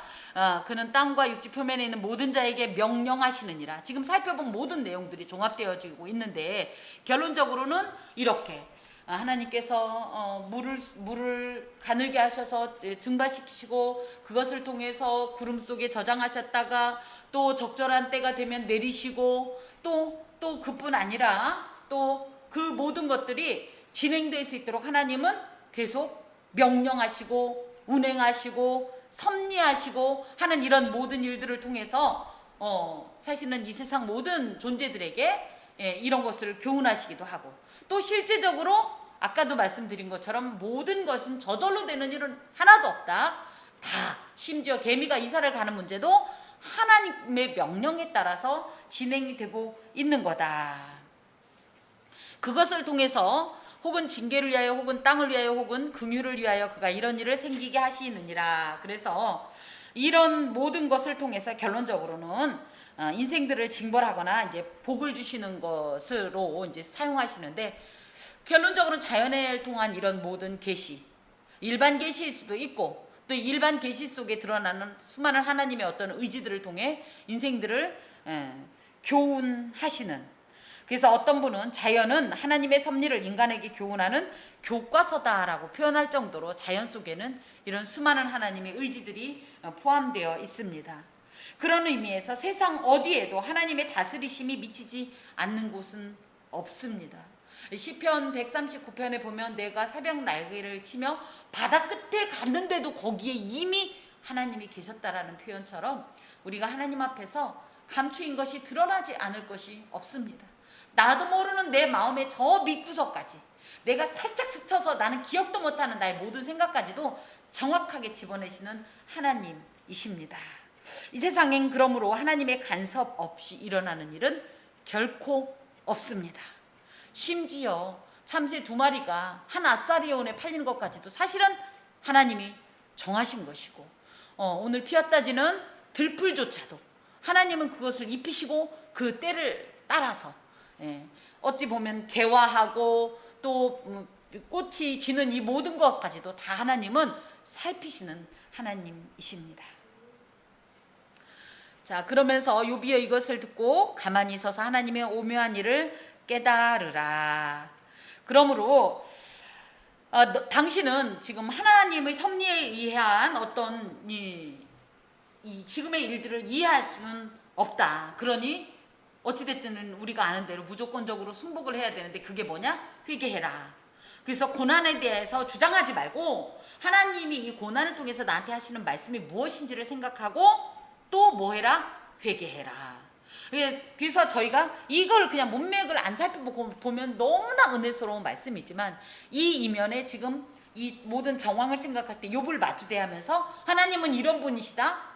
그는 땅과 육지 표면에 있는 모든 자에게 명령하시느니라. 지금 살펴본 모든 내용들이 종합되어지고 있는데 결론적으로는 이렇게 하나님께서 물을 가늘게 하셔서 증발시키시고 그것을 통해서 구름 속에 저장하셨다가 또 적절한 때가 되면 내리시고 또 그뿐 아니라 또 그 모든 것들이 진행될 수 있도록 하나님은 계속 명령하시고 운행하시고 섭리하시고 하는 이런 모든 일들을 통해서 사실은 이 세상 모든 존재들에게 이런 것을 교훈하시기도 하고, 또 실제적으로 아까도 말씀드린 것처럼 모든 것은 저절로 되는 일은 하나도 없다. 다 심지어 개미가 이사를 가는 문제도 하나님의 명령에 따라서 진행이 되고 있는 거다. 그것을 통해서 혹은 징계를 위하여 혹은 땅을 위하여 혹은 긍휼을 위하여 그가 이런 일을 생기게 하시느니라. 그래서 이런 모든 것을 통해서 결론적으로는 인생들을 징벌하거나 이제 복을 주시는 것으로 이제 사용하시는데, 결론적으로 자연을 통한 이런 모든 계시, 일반 계시일 수도 있고 또 일반 계시 속에 드러나는 수많은 하나님의 어떤 의지들을 통해 인생들을 교훈하시는, 그래서 어떤 분은 자연은 하나님의 섭리를 인간에게 교훈하는 교과서다라고 표현할 정도로 자연 속에는 이런 수많은 하나님의 의지들이 포함되어 있습니다. 그런 의미에서 세상 어디에도 하나님의 다스리심이 미치지 않는 곳은 없습니다. 시편 139편에 보면 내가 새벽 날개를 치며 바다 끝에 갔는데도 거기에 이미 하나님이 계셨다라는 표현처럼 우리가 하나님 앞에서 감추인 것이 드러나지 않을 것이 없습니다. 나도 모르는 내 마음의 저 밑구석까지 내가 살짝 스쳐서 나는 기억도 못하는 나의 모든 생각까지도 정확하게 집어내시는 하나님이십니다. 이 세상엔 그러므로 하나님의 간섭 없이 일어나는 일은 결코 없습니다. 심지어 참새 2마리가 한 아사리온에 팔리는 것까지도 사실은 하나님이 정하신 것이고, 오늘 피었다지는 들풀조차도 하나님은 그것을 입히시고 그 때를 따라서 어찌 보면 개화하고 또 꽃이 지는 이 모든 것까지도 다 하나님은 살피시는 하나님이십니다. 자, 그러면서 욥이여 이것을 듣고 가만히 서서 하나님의 오묘한 일을 깨달으라. 그러므로 당신은 지금 하나님의 섭리에 의한 어떤 이 지금의 일들을 이해할 수는 없다. 그러니 어찌됐든 우리가 아는 대로 무조건적으로 순복을 해야 되는데 그게 뭐냐? 회개해라. 그래서 고난에 대해서 주장하지 말고 하나님이 이 고난을 통해서 나한테 하시는 말씀이 무엇인지를 생각하고 또 뭐 해라? 회개해라. 그래서 저희가 이걸 그냥 문맥을 안 살펴보면 너무나 은혜스러운 말씀이지만 이 이면에 지금 이 모든 정황을 생각할 때 욥을 마주대하면서 하나님은 이런 분이시다.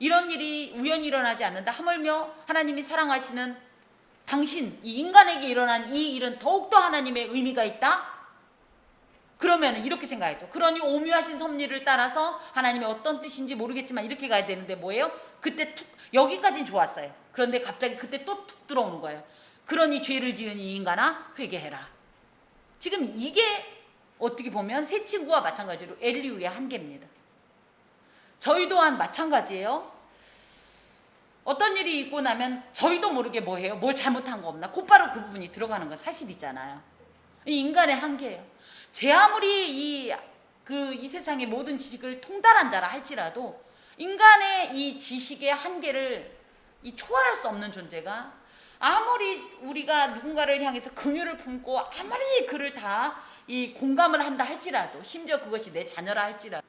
이런 일이 우연히 일어나지 않는다. 하물며 하나님이 사랑하시는 당신, 이 인간에게 일어난 이 일은 더욱더 하나님의 의미가 있다. 그러면 이렇게 생각했죠. 그러니 오묘하신 섭리를 따라서 하나님의 어떤 뜻인지 모르겠지만 이렇게 가야 되는데 뭐예요? 그때 툭 여기까지는 좋았어요. 그런데 갑자기 그때 또 툭 들어오는 거예요. 그러니 죄를 지은 이 인간아 회개해라. 지금 이게 어떻게 보면 세 친구와 마찬가지로 엘리후의 한계입니다. 저희 또한 마찬가지예요. 어떤 일이 있고 나면 저희도 모르게 뭐 해요? 뭘 잘못한 거 없나? 곧바로 그 부분이 들어가는 건 사실이잖아요. 이 인간의 한계예요. 제 아무리 이 세상의 모든 지식을 통달한 자라 할지라도 인간의 이 지식의 한계를 초월할 수 없는 존재가 아무리 우리가 누군가를 향해서 긍휼을 품고 아무리 그를 다 이 공감을 한다 할지라도 심지어 그것이 내 자녀라 할지라도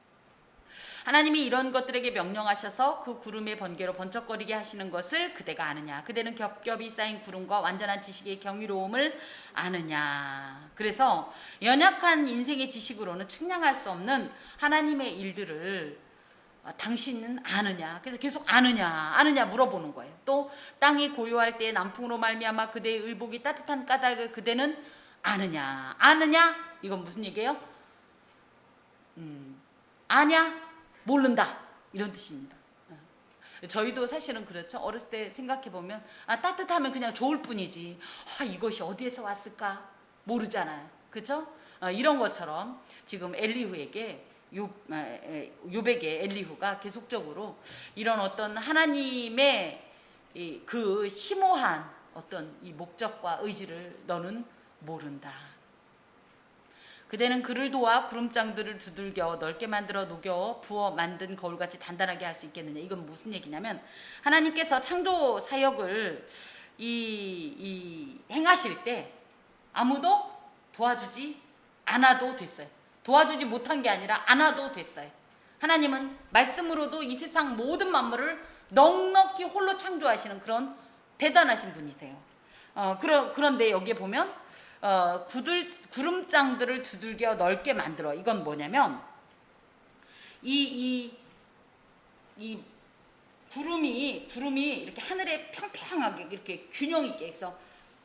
하나님이 이런 것들에게 명령하셔서 그 구름의 번개로 번쩍거리게 하시는 것을 그대가 아느냐. 그대는 겹겹이 쌓인 구름과 완전한 지식의 경이로움을 아느냐. 그래서 연약한 인생의 지식으로는 측량할 수 없는 하나님의 일들을 당신은 아느냐. 그래서 계속 아느냐 물어보는 거예요. 또 땅이 고요할 때 남풍으로 말미암아 그대의 의복이 따뜻한 까닭을 그대는 아느냐. 이건 무슨 얘기예요? 아냐? 모른다. 이런 뜻입니다. 저희도 사실은 그렇죠. 어렸을 때 생각해보면 따뜻하면 그냥 좋을 뿐이지 이것이 어디에서 왔을까 모르잖아요. 그렇죠? 이런 것처럼 지금 엘리후에게 욥에게 엘리후가 계속적으로 이런 어떤 하나님의 그 심오한 어떤 이 목적과 의지를 너는 모른다. 그대는 그를 도와 구름장들을 두들겨 넓게 만들어 녹여 부어 만든 거울같이 단단하게 할 수 있겠느냐. 이건 무슨 얘기냐면 하나님께서 창조 사역을 행하실 때 아무도 도와주지 않아도 됐어요. 도와주지 못한 게 아니라 않아도 됐어요. 하나님은 말씀으로도 이 세상 모든 만물을 넉넉히 홀로 창조하시는 그런 대단하신 분이세요. 그런데 여기에 보면 구름장들을 두들겨 넓게 만들어. 이건 뭐냐면 이 구름이 이렇게 하늘에 평평하게 이렇게 균형 있게 해서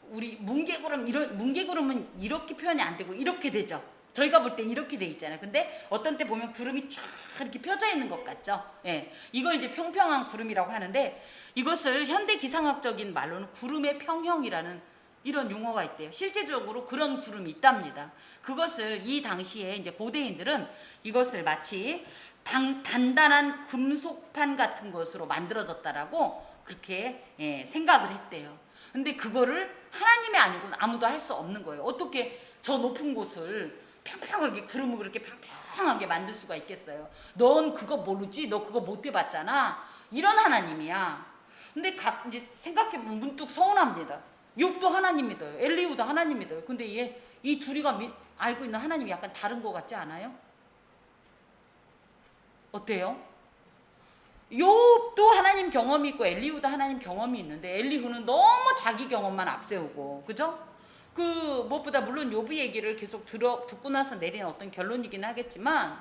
우리 뭉게구름은 이렇게 표현이 안 되고 이렇게 되죠. 저희가 볼 땐 이렇게 돼 있잖아요. 근데 어떤 때 보면 구름이 쫙 이렇게 펴져 있는 것 같죠. 예, 이걸 이제 평평한 구름이라고 하는데 이것을 현대 기상학적인 말로는 구름의 평형이라는 이런 용어가 있대요. 실제적으로 그런 구름이 있답니다. 그것을 이 당시에 이제 고대인들은 이것을 마치 단단한 금속판 같은 것으로 만들어졌다라고 그렇게 생각을 했대요. 근데 그거를 하나님이 아니고는 아무도 할 수 없는 거예요. 어떻게 저 높은 곳을 평평하게 구름을 그렇게 평평하게 만들 수가 있겠어요? 넌 그거 모르지? 너 그거 못 해봤잖아. 이런 하나님이야. 근데 이제 생각해보면 문득 서운합니다. 욥도 하나님 믿어요. 엘리후도 하나님 믿어요. 근데 이 둘이가 알고 있는 하나님이 약간 다른 것 같지 않아요? 어때요? 욥도 하나님 경험이 있고 엘리후도 하나님 경험이 있는데 엘리후는 너무 자기 경험만 앞세우고, 그죠? 무엇보다 물론 욥의 얘기를 계속 듣고 나서 내린 어떤 결론이긴 하겠지만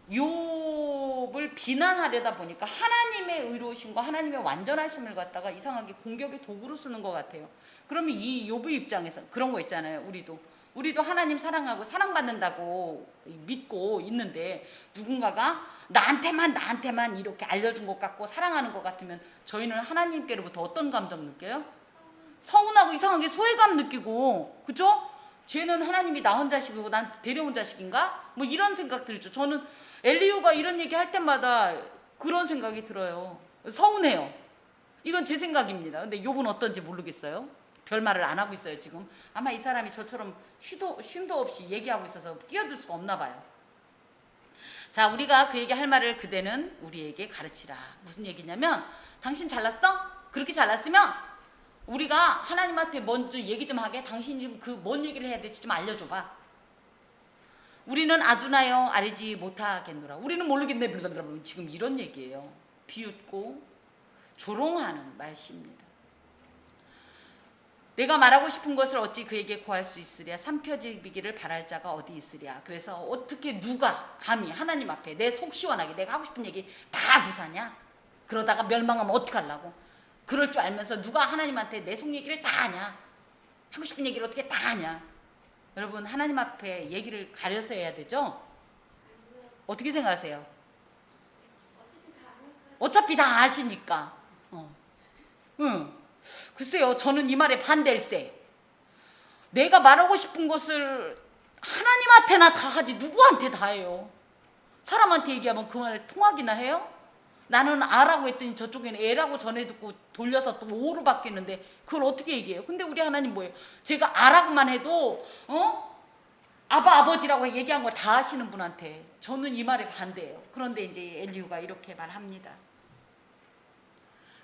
욥을 비난하려다 보니까 하나님의 의로우심과 하나님의 완전하심을 갖다가 이상하게 공격의 도구로 쓰는 것 같아요. 그러면 이 욥의 입장에서 그런 거 있잖아요. 우리도 하나님 사랑하고 사랑받는다고 믿고 있는데 누군가가 나한테만 이렇게 알려준 것 같고 사랑하는 것 같으면 저희는 하나님께로부터 어떤 감정 느껴요? 서운하고 이상하게 소외감 느끼고, 그죠? 쟤는 하나님이 낳은 자식이고 난 데려온 자식인가? 뭐 이런 생각 들죠. 저는 엘리후가 이런 얘기 할 때마다 그런 생각이 들어요. 서운해요. 이건 제 생각입니다. 근데 욥은 어떤지 모르겠어요. 별말을 안 하고 있어요 지금. 아마 이 사람이 저처럼 쉼도 없이 얘기하고 있어서 끼어들 수가 없나 봐요. 자, 우리가 그에게 할 말을 그대는 우리에게 가르치라. 무슨 얘기냐면 당신 잘났어? 그렇게 잘났으면 우리가 하나님한테 먼저 얘기 좀 하게. 당신이 좀 뭔 얘기를 해야 될지 좀 알려줘봐. 우리는 아두나여 알지 못하겠노라. 우리는 모르겠네. 지금 이런 얘기예요. 비웃고 조롱하는 말씀입니다. 내가 말하고 싶은 것을 어찌 그에게 구할 수 있으랴. 삼켜지기를 바랄 자가 어디 있으랴. 그래서 어떻게 누가 감히 하나님 앞에 내 속 시원하게 내가 하고 싶은 얘기 다 구사냐. 그러다가 멸망하면 어떡하려고. 그럴 줄 알면서 누가 하나님한테 내 속 얘기를 다 하냐. 하고 싶은 얘기를 어떻게 다 하냐. 여러분, 하나님 앞에 얘기를 가려서 해야 되죠? 어떻게 생각하세요? 어차피 다 아시니까. 응. 글쎄요, 저는 이 말에 반대일세. 내가 말하고 싶은 것을 하나님한테나 다 하지 누구한테 다 해요? 사람한테 얘기하면 그 말 통하기나 해요? 나는 아라고 했더니 저쪽에는 에라고 전해 듣고 돌려서 또 오로 바뀌는데 그걸 어떻게 얘기해요? 근데 우리 하나님 뭐예요? 제가 아라고만 해도 아바 아버지라고 얘기한 걸 다 하시는 분한테 저는 이 말에 반대예요. 그런데 이제 엘리후가 이렇게 말합니다.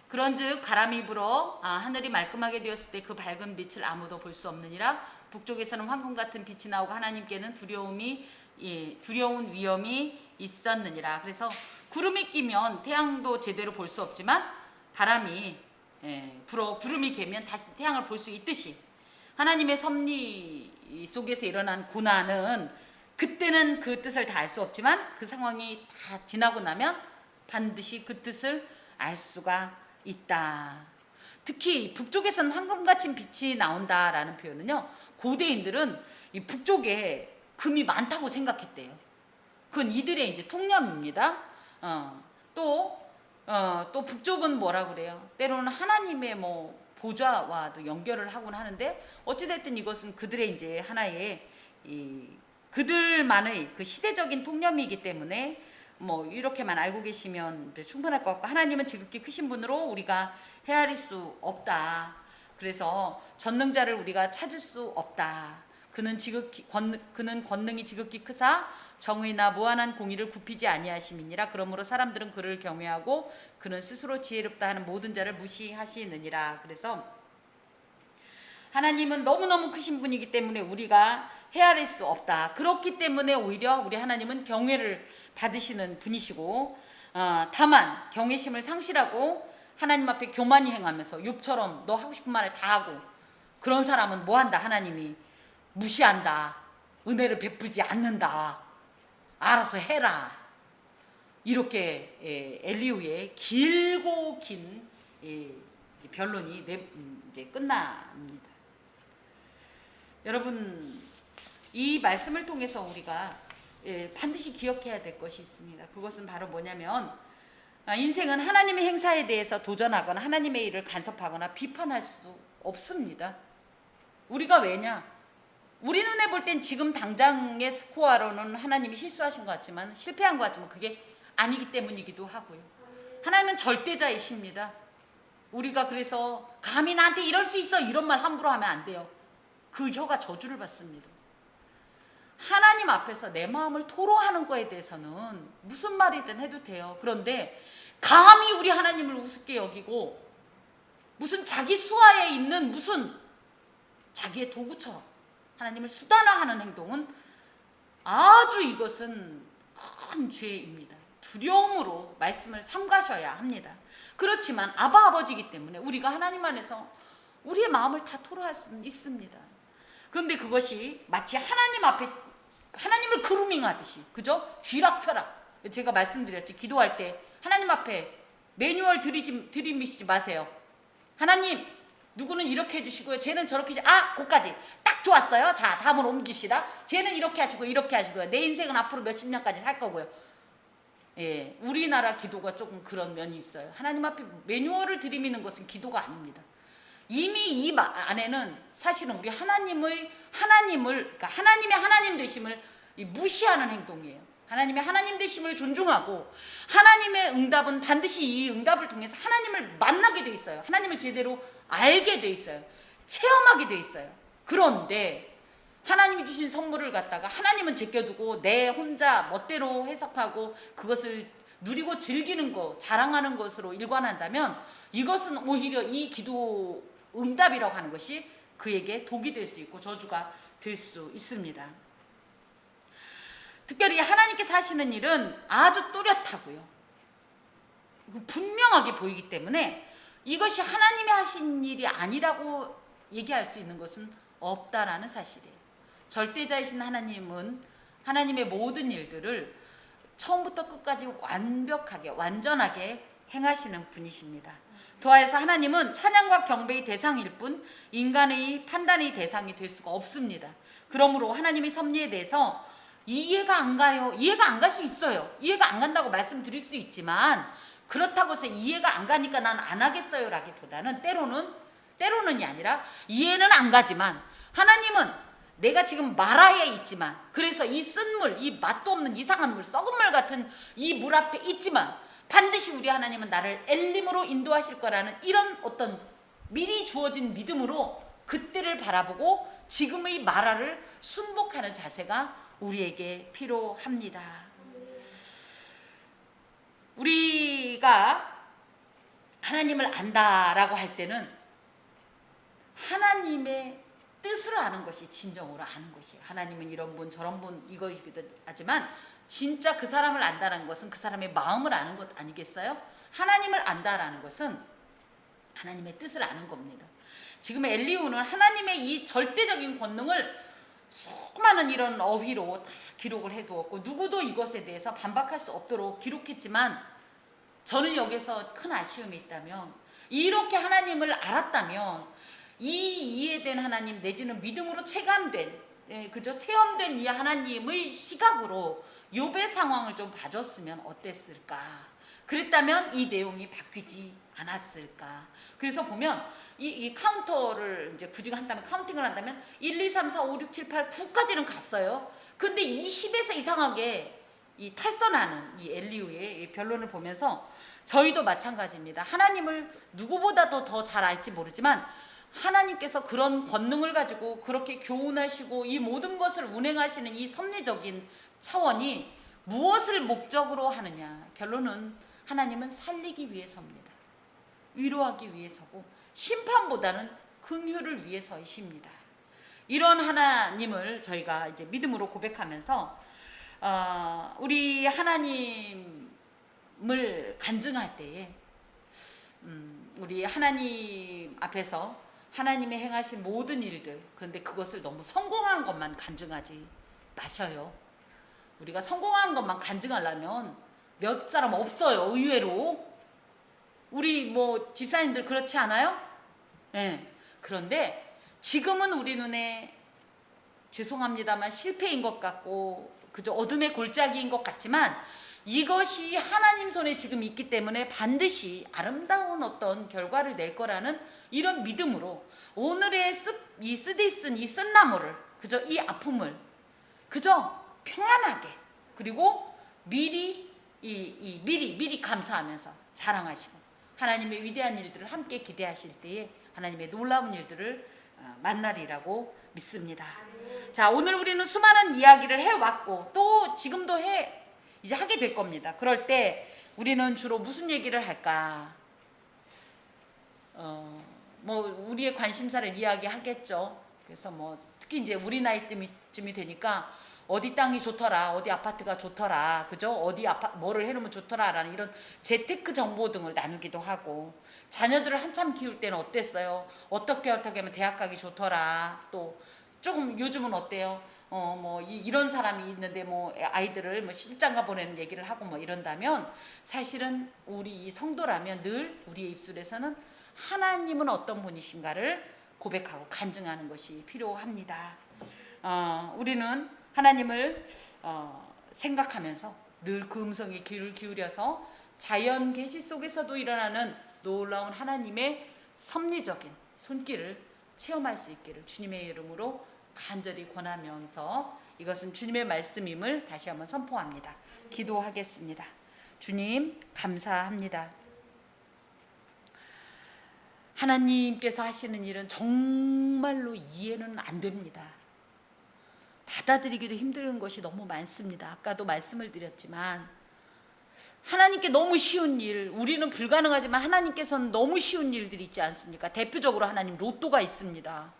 그런즉 바람이 불어 하늘이 말끔하게 되었을 때 그 밝은 빛을 아무도 볼 수 없느니라. 북쪽에서는 황금 같은 빛이 나오고 하나님께는 두려운 위험이 있었느니라. 그래서 구름이 끼면 태양도 제대로 볼 수 없지만 바람이 불어 구름이 개면 다시 태양을 볼 수 있듯이 하나님의 섭리 속에서 일어난 고난은 그때는 그 뜻을 다 알 수 없지만 그 상황이 다 지나고 나면 반드시 그 뜻을 알 수가 있다. 특히 북쪽에서는 황금같이 빛이 나온다라는 표현은요, 고대인들은 이 북쪽에 금이 많다고 생각했대요. 그건 이들의 이제 통념입니다. 또 북쪽은 뭐라 그래요? 때로는 하나님의 뭐 보좌와도 연결을 하곤 하는데 어찌됐든 이것은 그들의 이제 하나의 그들만의 그 시대적인 통념이기 때문에 뭐 이렇게만 알고 계시면 충분할 것 같고, 하나님은 지극히 크신 분으로 우리가 헤아릴 수 없다. 그래서 전능자를 우리가 찾을 수 없다. 그는 권능이 지극히 크사 정의나 무한한 공의를 굽히지 아니하심이니라. 그러므로 사람들은 그를 경외하고 그는 스스로 지혜롭다 하는 모든 자를 무시하시느니라. 그래서 하나님은 너무너무 크신 분이기 때문에 우리가 헤아릴 수 없다. 그렇기 때문에 오히려 우리 하나님은 경외를 받으시는 분이시고, 다만 경외심을 상실하고 하나님 앞에 교만히 행하면서 욥처럼 너 하고 싶은 말을 다 하고 그런 사람은 뭐한다? 하나님이 무시한다. 은혜를 베푸지 않는다. 알아서 해라. 이렇게 엘리후의 길고 긴 변론이 이제 끝납니다. 여러분, 이 말씀을 통해서 우리가 반드시 기억해야 될 것이 있습니다. 그것은 바로 뭐냐면, 인생은 하나님의 행사에 대해서 도전하거나 하나님의 일을 간섭하거나 비판할 수도 없습니다. 우리가 왜냐? 우리 눈에 볼 땐 지금 당장의 스코어로는 하나님이 실수하신 것 같지만, 실패한 것 같지만 그게 아니기 때문이기도 하고요. 하나님은 절대자이십니다. 우리가 그래서 감히 나한테 이럴 수 있어 이런 말 함부로 하면 안 돼요. 그 혀가 저주를 받습니다. 하나님 앞에서 내 마음을 토로하는 거에 대해서는 무슨 말이든 해도 돼요. 그런데 감히 우리 하나님을 우습게 여기고 무슨 자기 수하에 있는 무슨 자기의 도구처럼 하나님을 수단화하는 행동은 아주 이것은 큰 죄입니다. 두려움으로 말씀을 삼가셔야 합니다. 그렇지만 아바 아버지이기 때문에 우리가 하나님 안에서 우리의 마음을 다 토로할 수는 있습니다. 그런데 그것이 마치 하나님 앞에 하나님을 그루밍하듯이, 그죠? 쥐락펴락. 제가 말씀드렸지, 기도할 때 하나님 앞에 매뉴얼 들이미시지 마세요. 하나님, 누구는 이렇게 해주시고요, 쟤는 저렇게 거기까지 딱 좋았어요. 자, 다음으로 옮깁시다. 쟤는 이렇게 하시고 이렇게 하시고요, 내 인생은 앞으로 몇십 년까지 살 거고요. 우리나라 기도가 조금 그런 면이 있어요. 하나님 앞에 매뉴얼을 들이미는 것은 기도가 아닙니다. 이미 이 안에는 사실은 우리 그러니까 하나님의 하나님 되심을 무시하는 행동이에요. 하나님의 하나님 되심을 존중하고 하나님의 응답은 반드시 이 응답을 통해서 하나님을 만나게 돼 있어요. 하나님을 제대로 알게 돼 있어요. 체험하게 돼 있어요. 그런데 하나님이 주신 선물을 갖다가 하나님은 제껴두고 내 혼자 멋대로 해석하고 그것을 누리고 즐기는 것, 자랑하는 것으로 일관한다면 이것은 오히려 이 기도 응답이라고 하는 것이 그에게 독이 될 수 있고 저주가 될 수 있습니다. 특별히 하나님께서 하시는 일은 아주 또렷하고요, 분명하게 보이기 때문에 이것이 하나님이 하신 일이 아니라고 얘기할 수 있는 것은 없다라는 사실이에요. 절대자이신 하나님은 하나님의 모든 일들을 처음부터 끝까지 완벽하게 완전하게 행하시는 분이십니다. 더해서 하나님은 찬양과 경배의 대상일 뿐 인간의 판단의 대상이 될 수가 없습니다. 그러므로 하나님의 섭리에 대해서 이해가 안 가요. 이해가 안 갈 수 있어요. 이해가 안 간다고 말씀드릴 수 있지만 그렇다고 해서 이해가 안 가니까 난 안 하겠어요 라기보다는 때로는 때로는이 아니라 이해는 안 가지만 하나님은 내가 지금 마라에 있지만, 그래서 이 쓴물, 이 맛도 없는 이상한 물, 썩은 물 같은 이 물 앞에 있지만 반드시 우리 하나님은 나를 엘림으로 인도하실 거라는 이런 어떤 미리 주어진 믿음으로 그때를 바라보고 지금의 마라를 순복하는 자세가 우리에게 필요합니다. 우리가 하나님을 안다라고 할 때는 하나님의 뜻을 아는 것이 진정으로 아는 것이에요. 하나님은 이런 분 저런 분 이거이기도 하지만 진짜 그 사람을 안다는 것은 그 사람의 마음을 아는 것 아니겠어요? 하나님을 안다라는 것은 하나님의 뜻을 아는 겁니다. 지금 엘리후는 하나님의 이 절대적인 권능을 수많은 이런 어휘로 다 기록을 해두었고 누구도 이것에 대해서 반박할 수 없도록 기록했지만, 저는 여기서 큰 아쉬움이 있다면, 이렇게 하나님을 알았다면 이 이해된 하나님 내지는 믿음으로 체감된, 체험된 이 하나님의 시각으로 욥의 상황을 좀 봐줬으면 어땠을까? 그랬다면 이 내용이 바뀌지 않았을까? 그래서 보면 이 카운터를 이제 구직한다면, 카운팅을 한다면 1, 2, 3, 4, 5, 6, 7, 8, 9까지는 갔어요. 근데 20에서 이상하게 이 탈선하는 이 엘리후의 이 변론을 보면서 저희도 마찬가지입니다. 하나님을 누구보다도 더 잘 알지 모르지만 하나님께서 그런 권능을 가지고 그렇게 교훈하시고 이 모든 것을 운행하시는 이 섭리적인 차원이 무엇을 목적으로 하느냐? 결론은 하나님은 살리기 위해서입니다. 위로하기 위해서고 심판보다는 긍휼을 위해서이십니다. 이런 하나님을 저희가 이제 믿음으로 고백하면서 우리 하나님을 간증할 때에 우리 하나님 앞에서 하나님의 행하신 모든 일들, 그런데 그것을 너무 성공한 것만 간증하지 마셔요. 우리가 성공한 것만 간증하려면 몇 사람 없어요. 의외로 우리 뭐 집사님들 그렇지 않아요? 네. 그런데 지금은 우리 눈에 죄송합니다만 실패인 것 같고 그저 어둠의 골짜기인 것 같지만 이것이 하나님 손에 지금 있기 때문에 반드시 아름다운 어떤 결과를 낼 거라는 이런 믿음으로 오늘의 이 쓰디쓴 이 쓴나무를, 그저 이 아픔을 그저 평안하게, 그리고 미리 미리 감사하면서 자랑하시고 하나님의 위대한 일들을 함께 기대하실 때에 하나님의 놀라운 일들을 만나리라고 믿습니다. 자, 오늘 우리는 수많은 이야기를 해왔고 또 지금도 이제 하게 될 겁니다. 그럴 때 우리는 주로 무슨 얘기를 할까? 뭐 우리의 관심사를 이야기하겠죠. 그래서 뭐 특히 이제 우리 나이쯤이 되니까 어디 땅이 좋더라, 어디 아파트가 좋더라, 그죠? 뭐를 해놓으면 좋더라라는 이런 재테크 정보 등을 나누기도 하고, 자녀들을 한참 키울 때는 어땠어요? 어떻게 하면 대학 가기 좋더라. 또 조금 요즘은 어때요? 뭐 이런 사람이 있는데 뭐 아이들을 뭐 실장가 보내는 얘기를 하고 뭐 이런다면, 사실은 우리 이 성도라면 늘 우리의 입술에서는 하나님은 어떤 분이신가를 고백하고 간증하는 것이 필요합니다. 우리는 하나님을 생각하면서 늘 그 음성에 귀를 기울여서 자연 계시 속에서도 일어나는 놀라운 하나님의 섭리적인 손길을 체험할 수 있기를 주님의 이름으로 간절히 권하면서, 이것은 주님의 말씀임을 다시 한번 선포합니다. 기도하겠습니다. 주님 감사합니다. 하나님께서 하시는 일은 정말로 이해는 안 됩니다. 받아들이기도 힘든 것이 너무 많습니다. 아까도 말씀을 드렸지만 하나님께 너무 쉬운 일, 우리는 불가능하지만 하나님께서는 너무 쉬운 일들이 있지 않습니까? 대표적으로 하나님 로또가 있습니다.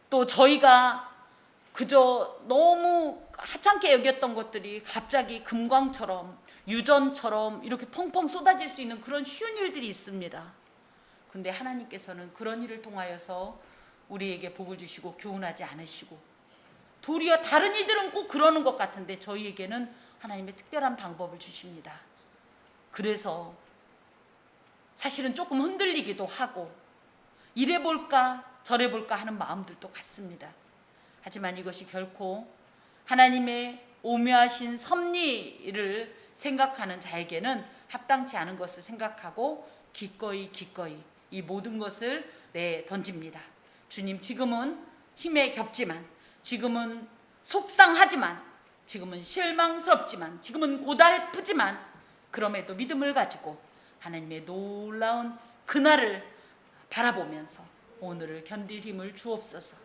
또 저희가 그저 너무 하찮게 여겼던 것들이 갑자기 금광처럼 유전처럼 이렇게 펑펑 쏟아질 수 있는 그런 쉬운 일들이 있습니다. 근데 하나님께서는 그런 일을 통하여서 우리에게 복을 주시고 교훈하지 않으시고, 도리어 다른 이들은 꼭 그러는 것 같은데 저희에게는 하나님의 특별한 방법을 주십니다. 그래서 사실은 조금 흔들리기도 하고 이래 볼까 저래 볼까 하는 마음들도 같습니다. 하지만 이것이 결코 하나님의 오묘하신 섭리를 생각하는 자에게는 합당치 않은 것을 생각하고 기꺼이 이 모든 것을 던집니다. 주님, 지금은 힘에 겹지만, 지금은 속상하지만, 지금은 실망스럽지만, 지금은 고달프지만, 그럼에도 믿음을 가지고 하나님의 놀라운 그날을 바라보면서 오늘을 견딜 힘을 주옵소서.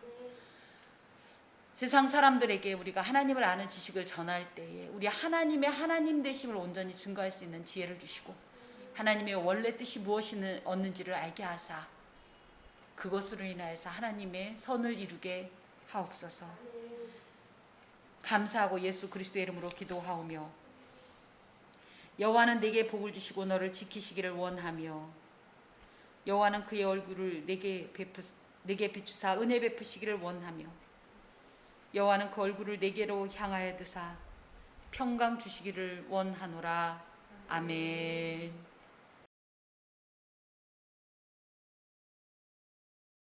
세상 사람들에게 우리가 하나님을 아는 지식을 전할 때에 우리 하나님의 하나님 되심을 온전히 증거할 수 있는 지혜를 주시고, 하나님의 원래 뜻이 무엇이었는지를 알게 하사 그것으로 인하여서 하나님의 선을 이루게 하옵소서. 감사하고 예수 그리스도의 이름으로 기도하오며, 여호와는 내게 복을 주시고 너를 지키시기를 원하며, 여호와는 그의 얼굴을 내게 비추사 은혜 베푸시기를 원하며, 여호와는 그 얼굴을 내게로 향하여 드사 평강 주시기를 원하노라. 아멘.